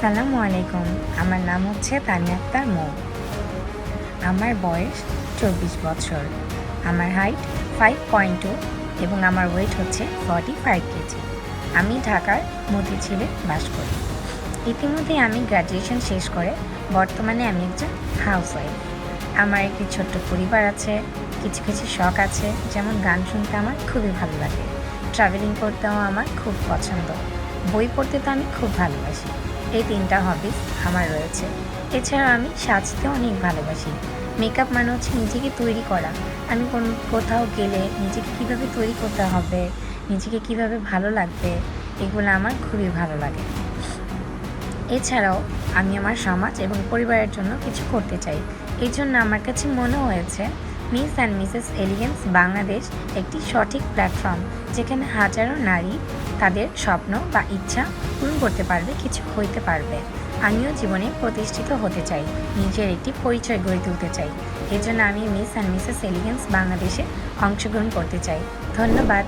আসসালামু আলাইকুম। আমার নাম হচ্ছে তানিয়া আক্তার মৌ। আমার বয়স 24 বছর। আমার হাইট 5.2 এবং আমার ওয়েট হচ্ছে 45 কেজি। আমি ঢাকার মতিঝিলে বাস করি। ইতিমধ্যে আমি গ্র্যাজুয়েশন শেষ করে বর্তমানে আমি একজন হাউসওয়াইফ। আমার একটি ছোট্ট পরিবার আছে, কিছু কিছু শখ আছে, যেমন গান শুনতে আমার খুবই ভালো লাগে, ট্রাভেলিং করতেও আমার খুব পছন্দ, বই পড়তে তো আমি খুব ভালোবাসি। এই 3টা হবিস আমার রয়েছে। এছাড়াও আমি সাজতে অনেক ভালোবাসি। মেকআপ মানে হচ্ছে নিজেকে তৈরি করা। আমি কোথাও গেলে নিজেকে কীভাবে তৈরি করতে হবে, নিজেকে কীভাবে ভালো লাগবে, এগুলো আমার খুবই ভালো লাগে। এছাড়াও আমি আমার সমাজ এবং পরিবারের জন্য কিছু করতে চাই। এই জন্য আমার কাছে মনে হয়েছে miss and Mrs elegance Bangladesh একটি সঠিক প্ল্যাটফর্ম, যেখানে হাজারো নারী তাদের স্বপ্ন বা ইচ্ছা পূরণ করতে পারবে, কিছু হইতে পারবে। আমিও জীবনে প্রতিষ্ঠিত হতে চাই, নিজের একটি পরিচয় গড়ে তুলতে চাই। এই জন্য আমি মিস অ্যান্ড মিসেস এলিগেন্স বাংলাদেশে অংশগ্রহণ করতে চাই। ধন্যবাদ।